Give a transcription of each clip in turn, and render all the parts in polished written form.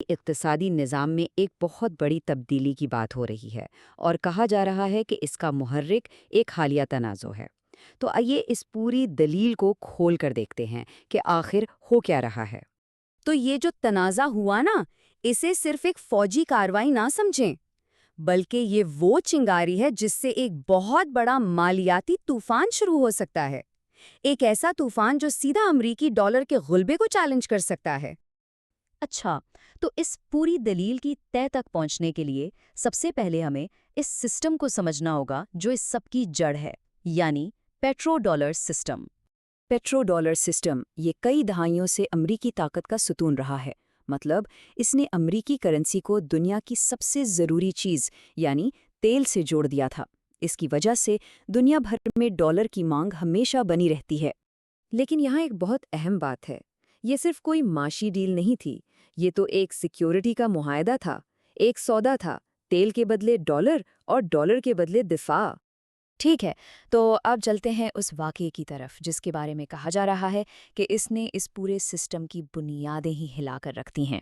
اقتصادی نظام میں ایک بہت بڑی تبدیلی کی بات ہو رہی ہے اور کہا جا رہا ہے کہ اس کا محرک ایک حالیہ تنازع ہے۔ تو آئیے اس پوری دلیل کو کھول کر دیکھتے ہیں کہ آخر ہو کیا رہا ہے۔ تو یہ جو تنازع ہوا نا، اسے صرف ایک فوجی کارروائی نہ سمجھیں، بلکہ یہ وہ چنگاری ہے جس سے ایک بہت بڑا مالیاتی طوفان شروع ہو سکتا ہے۔ ایک ایسا طوفان جو سیدھا امریکی ڈالر کے غلبے کو چیلنج کر سکتا ہے۔ اچھا، تو اس پوری دلیل کی تہہ تک پہنچنے کے لیے سب سے پہلے ہمیں اس سسٹم کو سمجھنا ہوگا جو اس سب کی جڑ ہے، یعنی petro dollar system. Petro dollar system یہ کئی دہائیوں سے امریکی طاقت کا ستون رہا ہے۔ مطلب اس نے امریکی کرنسی کو دنیا کی سب سے ضروری چیز یعنی تیل سے جوڑ دیا تھا۔ اس کی وجہ سے دنیا بھر میں ڈالر کی مانگ ہمیشہ بنی رہتی ہے۔ لیکن یہاں ایک بہت اہم بات ہے، یہ صرف کوئی معاشی ڈیل نہیں تھی، یہ تو ایک سیکیورٹی کا معاہدہ تھا، ایک سودا تھا، تیل کے بدلے ڈالر اور ڈالر کے بدلے دفاع۔ ٹھیک ہے، تو اب چلتے ہیں اس واقعے کی طرف جس کے بارے میں کہا جا رہا ہے کہ اس نے اس پورے سسٹم کی بنیادیں ہی ہلا کر رکھ دی ہیں۔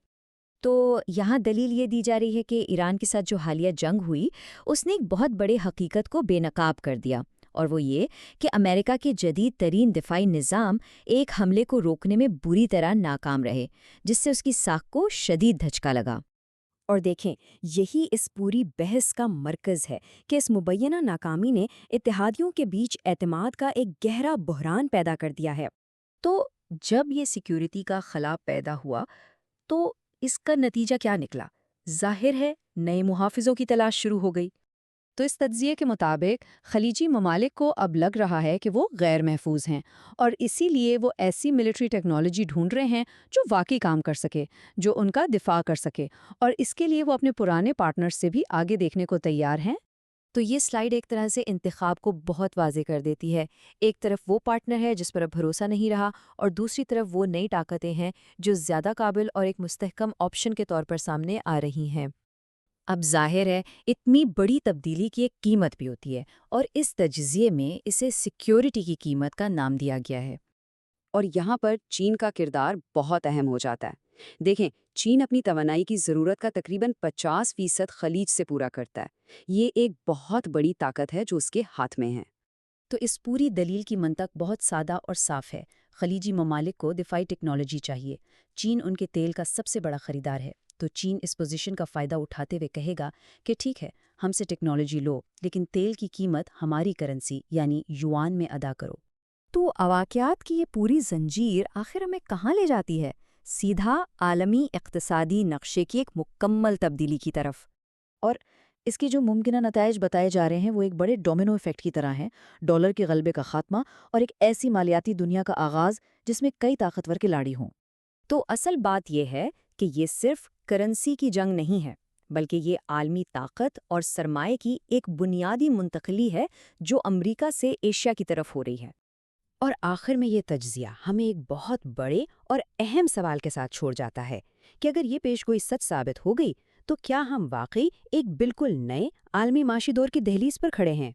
تو یہاں دلیل یہ دی جا رہی ہے کہ ایران کے ساتھ جو حالیہ جنگ ہوئی، اس نے ایک بہت بڑے حقیقت کو بے نقاب کر دیا، اور وہ یہ کہ امریکہ کے جدید ترین دفاعی نظام ایک حملے کو روکنے میں بری طرح ناکام رہے، جس سے اس کی ساکھ کو شدید دھچکا لگا۔ اور دیکھیں، یہی اس پوری بحث کا مرکز ہے کہ اس مبینہ ناکامی نے اتحادیوں کے بیچ اعتماد کا ایک گہرا بحران پیدا کر دیا ہے۔ تو جب یہ سیکیورٹی کا خلا پیدا ہوا تو اس کا نتیجہ کیا نکلا؟ ظاہر ہے نئے محافظوں کی تلاش شروع ہو گئی۔ تو اس تجزیے کے مطابق خلیجی ممالک کو اب لگ رہا ہے کہ وہ غیر محفوظ ہیں، اور اسی لیے وہ ایسی ملٹری ٹیکنالوجی ڈھونڈ رہے ہیں جو واقعی کام کر سکے، جو ان کا دفاع کر سکے، اور اس کے لیے وہ اپنے پرانے پارٹنر سے بھی آگے دیکھنے کو تیار ہیں۔ تو یہ سلائیڈ ایک طرح سے انتخاب کو بہت واضح کر دیتی ہے۔ ایک طرف وہ پارٹنر ہے جس پر اب بھروسہ نہیں رہا، اور دوسری طرف وہ نئی طاقتیں ہیں جو زیادہ قابل اور ایک مستحکم آپشن کے طور پر سامنے آ رہی ہیں۔ اب ظاہر ہے اتنی بڑی تبدیلی کی ایک قیمت بھی ہوتی ہے، اور اس تجزیے میں اسے سیکیورٹی کی قیمت کا نام دیا گیا ہے۔ اور یہاں پر چین کا کردار بہت اہم ہو جاتا ہے۔ دیکھیں، چین اپنی توانائی کی ضرورت کا تقریباً 50% خلیج سے پورا کرتا ہے۔ یہ ایک بہت بڑی طاقت ہے جو اس کے ہاتھ میں ہے۔ تو اس پوری دلیل کی منطق بہت سادہ اور صاف ہے۔ خلیجی ممالک کو دفاعی ٹیکنالوجی چاہیے، چین ان کے تیل کا سب سے بڑا خریدار ہے، تو چین اس پوزیشن کا فائدہ اٹھاتے ہوئے کہے گا کہ ٹھیک ہے، ہم سے ٹیکنالوجی لو، لیکن تیل کی قیمت ہماری کرنسی یعنی یوان میں ادا کرو۔ تو واقعات کی یہ پوری زنجیر آخر ہمیں کہاں لے جاتی ہے؟ سیدھا عالمی اقتصادی نقشے کی ایک مکمل تبدیلی کی طرف۔ اور اس کے جو ممکنہ نتائج بتائے جا رہے ہیں وہ ایک بڑے ڈومینو ایفیکٹ کی طرح ہیں، ڈالر کے غلبے کا خاتمہ اور ایک ایسی مالیاتی دنیا کا آغاز جس میں کئی طاقتور کھلاڑی ہوں۔ تو اصل بات یہ ہے کہ یہ صرف کرنسی کی جنگ نہیں ہے، بلکہ یہ عالمی طاقت اور سرمایہ کی ایک بنیادی منتقلی ہے جو امریکہ سے ایشیا کی طرف ہو رہی ہے۔ اور آخر میں یہ تجزیہ ہمیں ایک بہت بڑے اور اہم سوال کے ساتھ چھوڑ جاتا ہے کہ اگر یہ پیشگوئی سچ ثابت ہو گئی تو کیا ہم واقعی ایک بالکل نئے عالمی معاشی دور کی دہلیز پر کھڑے ہیں؟